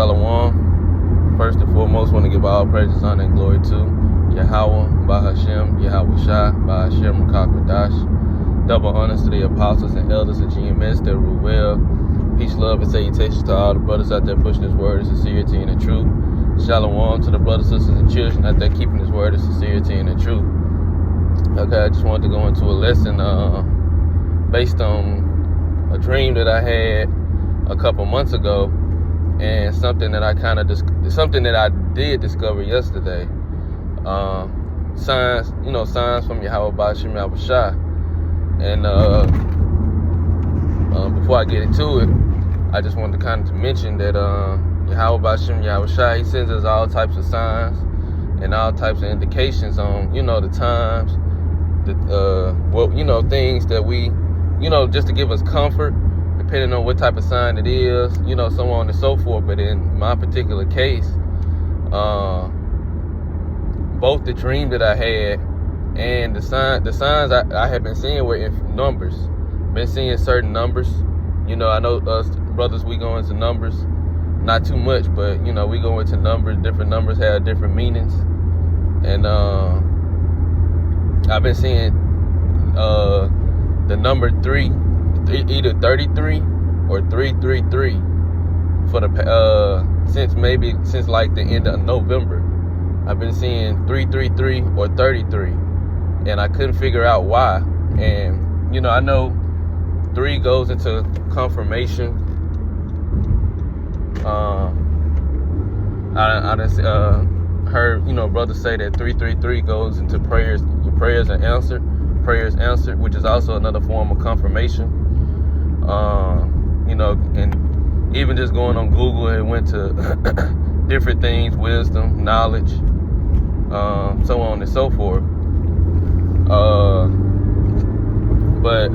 Shalom. First and foremost, want to give all praises, honor, and glory to Yahweh, Bahashem, Yahweh Shai, Bahashem, Rakakwadash. Double honors to the apostles and elders of GMS that rule well. Peace, love, and salutations to all the brothers out there pushing His word in sincerity and in truth. Shalom to the brothers, sisters, and children out there keeping His word in sincerity and in truth. Okay, I just wanted to go into a lesson based on a dream that I had a couple months ago, and something that I did discover yesterday. Signs from Yahweh Bahashem Yahweh Shai. And before I get into it, I just wanted to kind of mention that Yahweh Bahashem Yahweh Shai, He sends us all types of signs and all types of indications on, the times, things that we, just to give us comfort, depending on what type of sign it is, so on and so forth. But in my particular case, both the dream that I had and the signs I have been seeing were in numbers. Been seeing certain numbers. I know us brothers, we go into numbers, not too much, but we go into numbers. Different numbers have different meanings, and I've been seeing the number 3, either 33 or 333 for the since like the end of November. I've been seeing 333 or 33, and I couldn't figure out why. And I know 3 goes into confirmation. I just heard brothers say that 333 goes into prayers answered, which is also another form of confirmation. And even just going on Google, it went to different things, wisdom, knowledge, so on and so forth. But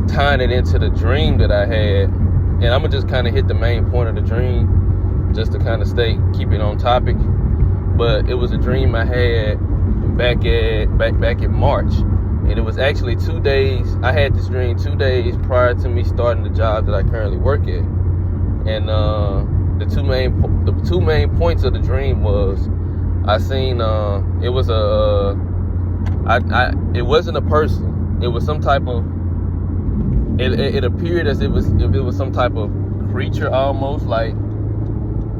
tying it into the dream that I had, and I'm gonna just kind of hit the main point of the dream, just to kind of keep it on topic. But it was a dream I had back in March, and it was actually 2 days. I had this dream 2 days prior to me starting the job that I currently work at. And the two main points of the dream was I seen it wasn't a person. It was some type of it appeared as if it was some type of creature, almost like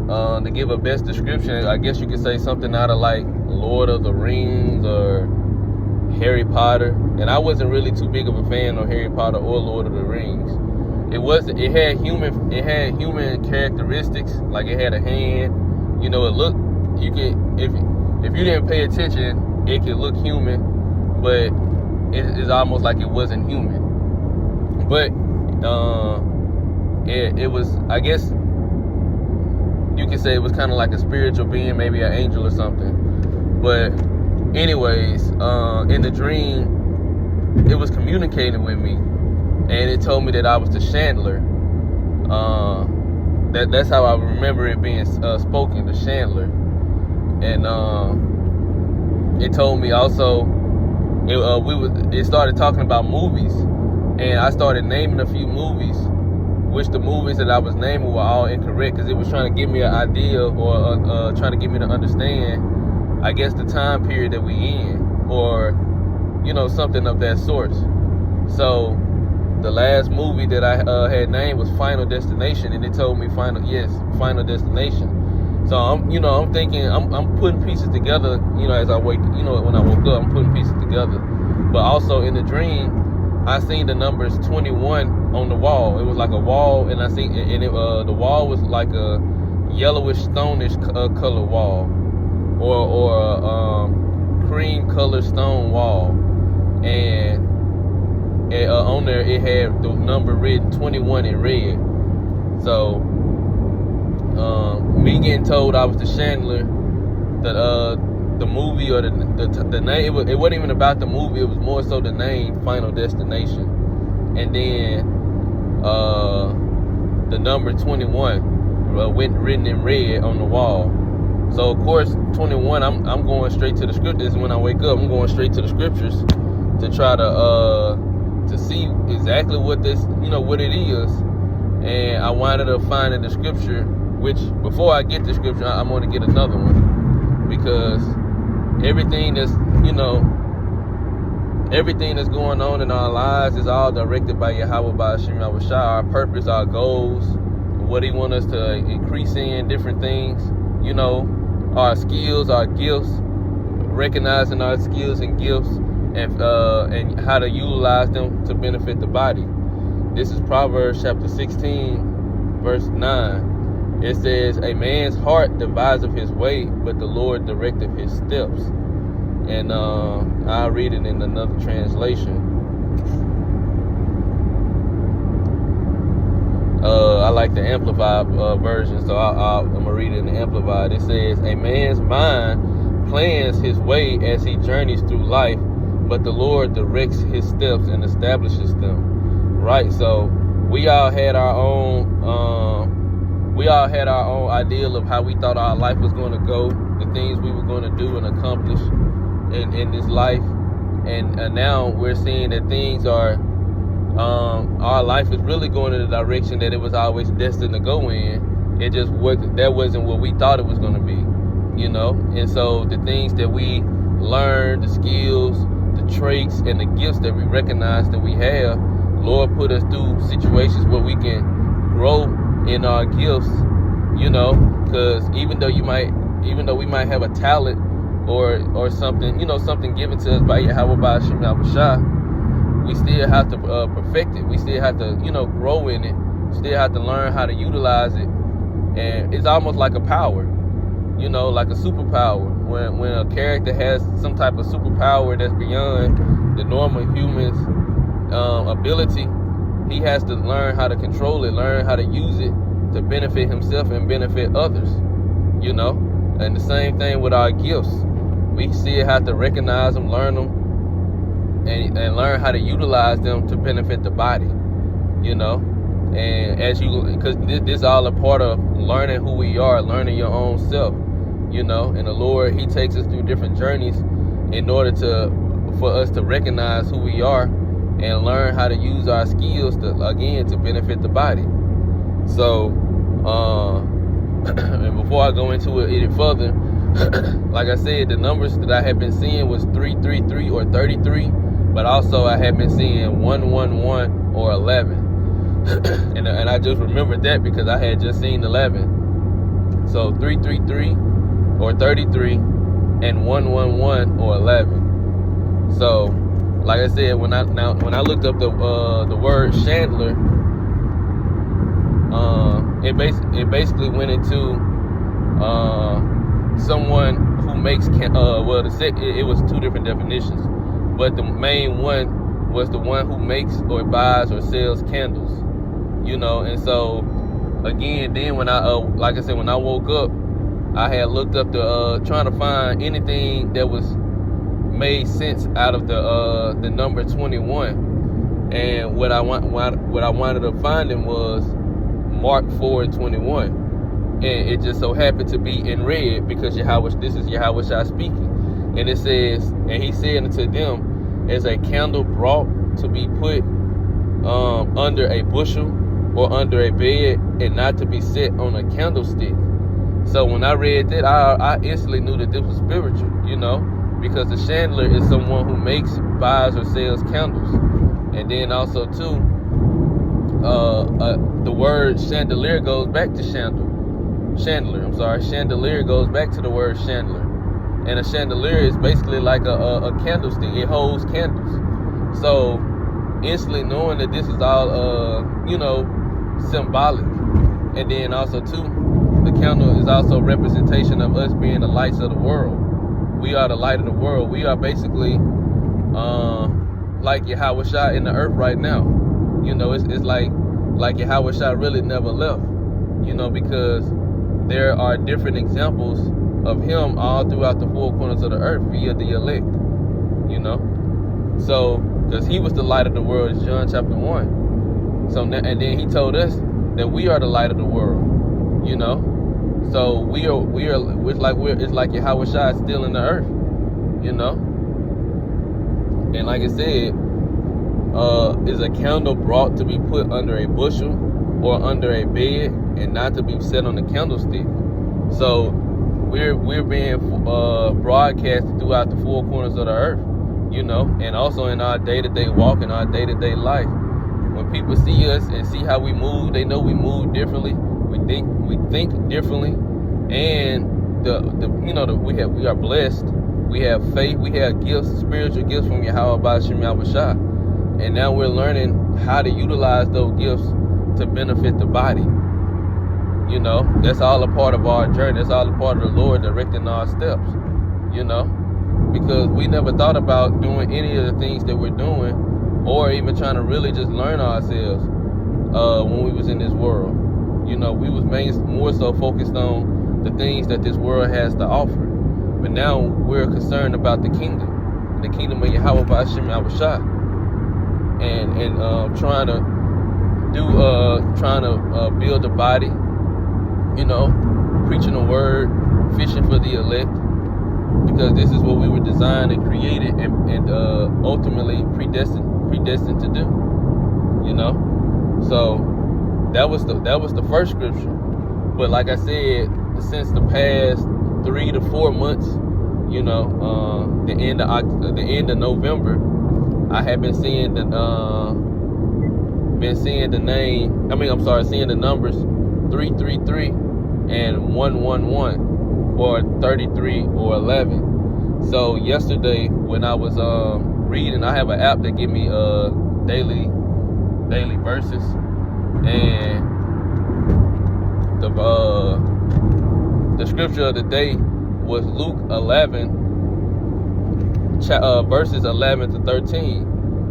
to give a best description, I guess you could say something out of like Lord of the Rings or Harry Potter. And I wasn't really too big of a fan of Harry Potter or Lord of the Rings. It had human characteristics, like it had a hand. It looked, you could, if you didn't pay attention, it could look human, but it's almost like it wasn't human. But it was, I guess you could say it was kind of like a spiritual being, maybe an angel or something. But anyways, in the dream, it was communicating with me, and it told me that I was the Chandler. That's how I remember it being spoken, the Chandler. And it told me also, it started talking about movies, and I started naming a few movies, which the movies that I was naming were all incorrect, because it was trying to give me an idea, or trying to get me to understand, I guess, the time period that we in, or something of that sort. So the last movie that I had named was Final Destination, and it told me Final Destination. So I'm thinking, I'm putting pieces together, as I wake, when I woke up, I'm putting pieces together. But also in the dream, I seen the numbers 21 on the wall. It was like a wall, and the wall was like a yellowish, stonish color wall, or cream color stone wall, and on there it had the number written 21 in red. So me getting told I was the Chandler, the movie, or the name, it wasn't even about the movie, it was more so the name, Final Destination, and then the number 21 written in red on the wall. So of course 21, I'm going straight to the scriptures. When I wake up, I'm going straight to the scriptures to try to see exactly what this, what it is. And I winded up finding the scripture, which before I get the scripture, I'm going to get another one, because everything that's, everything that's going on in our lives is all directed by Yahweh Ba'ashim Yahushua. Our purpose, our goals, what he wants us to increase in, different things, our skills, our gifts, recognizing our skills and gifts, and how to utilize them to benefit the body. This is Proverbs chapter 16, verse 9. It says, a man's heart deviseth his way, but the Lord directeth his steps. And I'll read it in another translation. I like the Amplified version, so I'm going to read it in the Amplified. It says, a man's mind plans his way as he journeys through life, but the Lord directs his steps and establishes them. Right, so we all had our own ideal of how we thought our life was going to go, the things we were going to do and accomplish in this life, and now we're seeing that things are, our life is really going in the direction that it was always destined to go in. It just wasn't what we thought it was going to be, and so the things that we learned, the skills, the traits, and the gifts that we recognize that we have, Lord put us through situations where we can grow in our gifts, because even though we might have a talent or something, something given to us by Yahweh Ba'ashim Yahushua, we still have to perfect it. We still have to, grow in it. We still have to learn how to utilize it. And it's almost like a power, like a superpower. When a character has some type of superpower that's beyond the normal human's ability, he has to learn how to control it, learn how to use it to benefit himself and benefit others, And the same thing with our gifts. We still have to recognize them, learn them, and learn how to utilize them to benefit the body, And because this is all a part of learning who we are, learning your own self, And the Lord, he takes us through different journeys in order for us to recognize who we are and learn how to use our skills to benefit the body. So, and before I go into it any further, like I said, the numbers that I had been seeing was 333 or 33, but also I had been seeing 111 or 11. and I just remembered that because I had just seen 11. So 333 or 33 and 111 or 11. So, like I said, when I looked up the word chandler, it basically went into someone who makes it was two different definitions, but the main one was the one who makes or buys or sells candles, And so again, then when like I said, when I woke up, I had looked up trying to find anything that was made sense out of the number 21, and what I wanted up finding was Mark 4:21, and it just so happened to be in red because this is Yahweh speaking, and it says, and he said unto them, as a candle brought to be put under a bushel or under a bed, and not to be set on a candlestick. So when I read that, I instantly knew that this was spiritual, because the chandler is someone who makes, buys, or sells candles. And then also too, the word chandelier goes back to chandelier goes back to the word chandler. And a chandelier is basically like a candlestick. It holds candles. So instantly knowing that this is all symbolic. And then also too, the candle is also a representation of us being the lights of the world. We are the light of the world. We are basically like Yahweh in the earth right now. It's like Yahweh really never left. Because there are different examples of him all throughout the four corners of the earth via the elect. So because he was the light of the world, it's John chapter 1. So now, and then he told us that we are the light of the world. So it's like Yahweh is still in the earth, And like I said, is a candle brought to be put under a bushel or under a bed, and not to be set on the candlestick. So we're being broadcasted throughout the four corners of the earth, and also in our day-to-day walk, in our day-to-day life. When people see us and see how we move, they know we move differently. We think differently, and we are blessed. We have faith. We have gifts, spiritual gifts from Yahweh Ba'Shem Yahushua, and now we're learning how to utilize those gifts to benefit the body. That's all a part of our journey. That's all a part of the Lord directing our steps. Because we never thought about doing any of the things that we're doing, or even trying to really just learn ourselves when we was in this world. We was more so focused on the things that this world has to offer. But now we're concerned about the kingdom of Yahweh Ba'Shem Yahushua, and trying to build the body, preaching the word, fishing for the elect, because this is what we were designed and created and ultimately predestined to do. So that was the first scripture. But like I said, since the past 3 to 4 months, the end of November, I have been seeing the numbers 333 and 111, or 33 or 11. So yesterday when I was reading, I have an app that give me daily verses, and the scripture of the day was Luke 11, verses 11 to 13.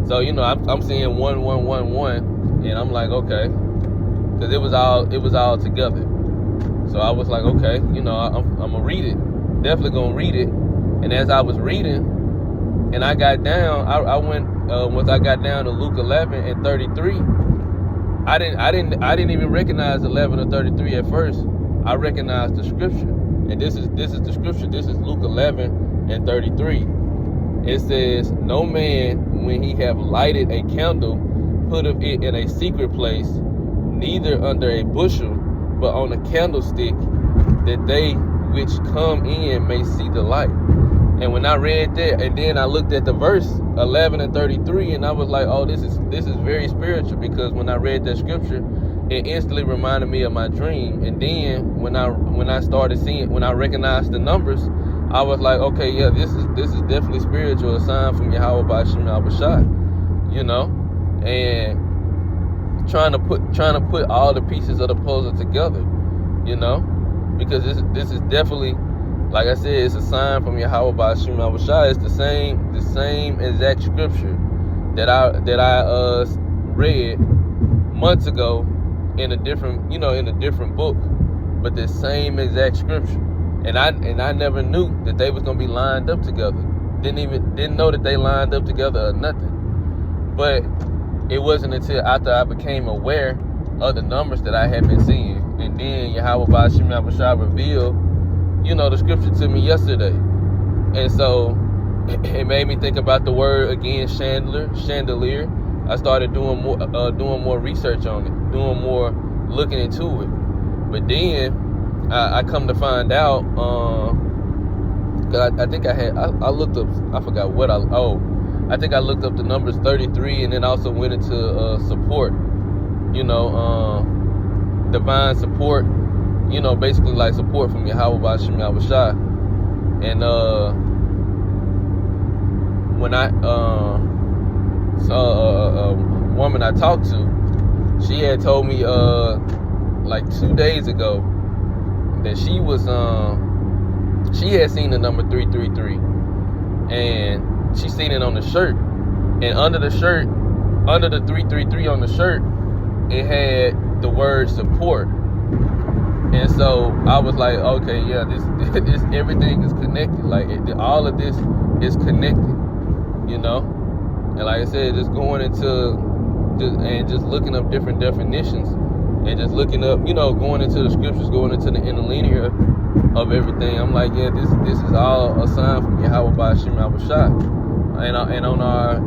So I'm seeing 1111, and I'm like, okay, because it was all together. So I was like, okay, I'm gonna read it, definitely gonna read it. And as I was reading, and I got down, I went once I got down to Luke 11 and 33. I didn't even recognize 11 or 33 at first. I recognized the scripture, and this is the scripture. This is Luke 11 and 33. It says, "No man, when he have lighted a candle, putteth it in a secret place, neither under a bushel, but on a candlestick, that they which come in may see the light." And when I read that, and then I looked at the verse 11 and 33, and I was like, oh, this is very spiritual, because when I read that scripture, it instantly reminded me of my dream. And then when I started seeing, when I recognized the numbers, I was like, okay, yeah, this is definitely spiritual, a sign from Yahweh Ba'Shem Yahushua, and trying to put all the pieces of the puzzle together, because this is definitely, like I said, it's a sign from Yahweh Ba'Shem Yahushua. It's the same exact scripture that I read months ago in a different book, but the same exact scripture. And I never knew that they was gonna be lined up together. Didn't know that they lined up together or nothing. But it wasn't until after I became aware of the numbers that I had been seeing, and then Yahweh Ba'Shem Yahushua revealed, the scripture to me yesterday. And so it made me think about the word again, chandelier. I started doing more research on it, doing more looking into it. But then I come to find out, I think I looked up, I forgot what I think I looked up the numbers 33, and then also went into support, divine support, basically like support from Yahweh Ba'Shem Yahushua. And when I saw a woman I talked to, she had told me like 2 days ago that she had seen the number 333, and she seen it on the shirt, and under the 333 on the shirt, it had the word support. And so I was like, okay, yeah, this everything is connected. Like all of this is connected, And like I said, just going into and just looking up different definitions, and just looking up, going into the scriptures, going into the interlinear of everything. I'm like, yeah, this is all a sign from Yahweh Ba'Shem Yahushua, and on our,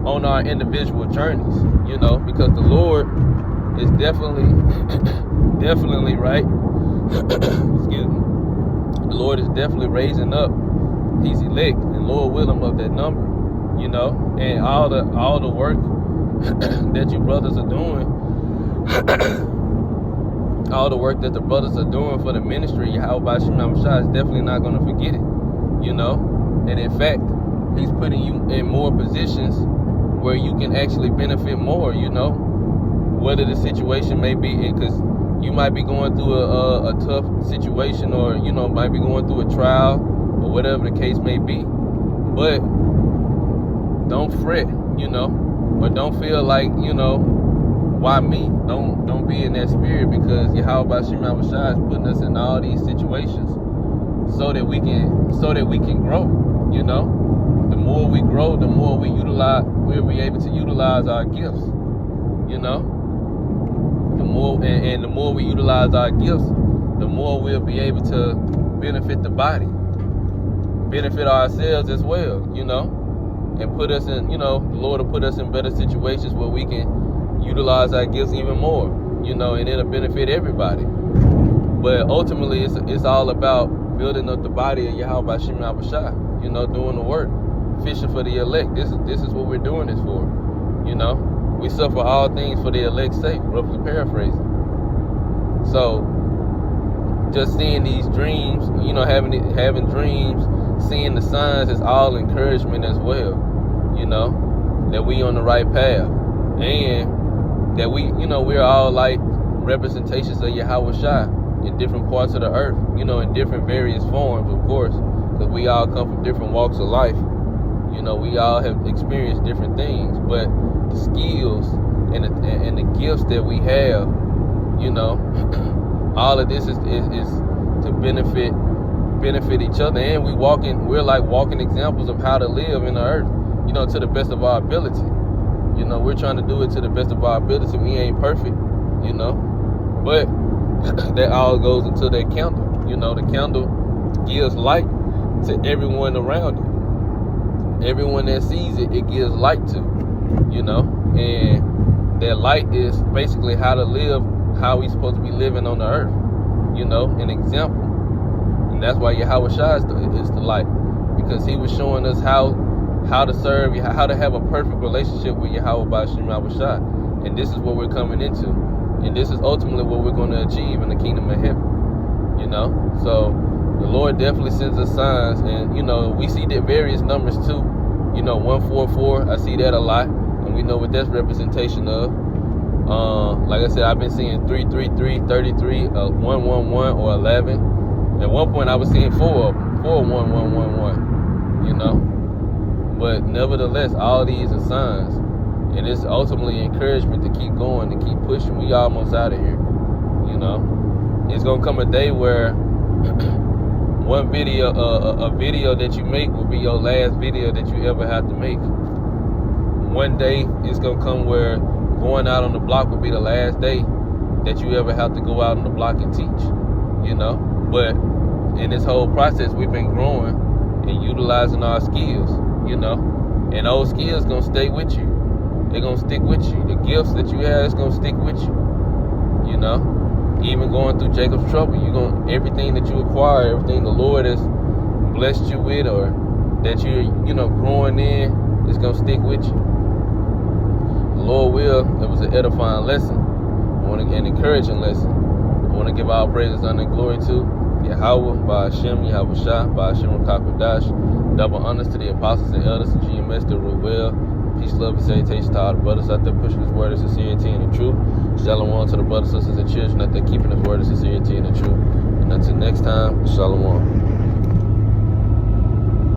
on our individual journeys, because the Lord is definitely, definitely right. Excuse me. The Lord is definitely raising up His elect, and Lord willing of that number, you know, and all the work that you brothers are doing, all the work that the brothers are doing for the ministry, Yahweh Shemam Shah is definitely not going to forget it, you know, and in fact, He's putting you in more positions where you can actually benefit more, you know, whether the situation may be, because you might be going through a tough situation, or, you know, might be going through a trial, or whatever the case may be. But don't fret, you know, or don't feel like, you know, why me? Don't be in that spirit, because Yahweh Shemam Shah is putting us in all these situations so that we can grow, you know. The more we grow, the more we'll be able to utilize our gifts, you know. The more and the more we utilize our gifts, the more we'll be able to benefit the body, benefit ourselves as well, you know, and put us in, you know, the Lord will put us in better situations where we can utilize our gifts even more, you know, and it'll benefit everybody. But ultimately, it's all about building up the body of Yahweh Shemam Shah, you know, doing the work, fishing for the elect. This is what we're doing this for, you know. We suffer all things for the elect's sake, roughly paraphrasing. So, just seeing these dreams, you know, having dreams, seeing the signs is all encouragement as well, you know, that we on the right path, and that we, you know, we're all like representations of Yahweh Shah in different parts of the earth, you know, in different various forms, of course, because we all come from different walks of life. You know, we all have experienced different things, but the skills and the gifts that we have, you know, all of this is to benefit each other, and we're like walking examples of how to live in the earth, you know, to the best of our ability. You know, we're trying to do it to the best of our ability. We ain't perfect, you know, but that all goes into that candle. You know, the candle gives light to everyone around it. Everyone that sees it, it gives light to, you know, and that light is basically how to live, how we supposed to be living on the earth, you know, an example. And that's why Yahweh Shah is the light, because He was showing us how to serve, how to have a perfect relationship with Yahweh Shemam Shah. And this is what we're coming into, and this is ultimately what we're going to achieve in the kingdom of heaven, you know. So the Lord definitely sends us signs, and, you know, we see the various numbers too. You know, 144, I see that a lot, and we know what that's representation of. Like I said, I've been seeing 333, 33, 111, or 11. At one point, I was seeing 4 of them, 41111. You know, but nevertheless, all these are signs, and it's ultimately encouragement to keep going, to keep pushing. We almost out of here. You know, it's gonna come a day where one video, a video that you make will be your last video that you ever have to make. One day it's gonna come where going out on the block will be the last day that you ever have to go out on the block and teach, you know. But in this whole process, we've been growing and utilizing our skills, you know, and those skills gonna stay with you. They're gonna stick with you. The gifts that you have is gonna stick with you, you know. Even going through Jacob's trouble, everything that you acquire, everything the Lord has blessed you with, or that you're, you know, growing in, is gonna stick with you. The Lord will. It was an edifying lesson, an encouraging lesson. I want to give all praises, honor, and glory to Yahweh, by Hashem, Yahweh Shah, by Hashem Rakakwadash. Double honors to the apostles and elders of GMS that rule well. Peace, love, and salutation to all the brothers out there pushing His word of sincerity and the truth. Shalom to the brothers, sisters, and children out there keeping His word of sincerity and the truth. And until next time, shalom.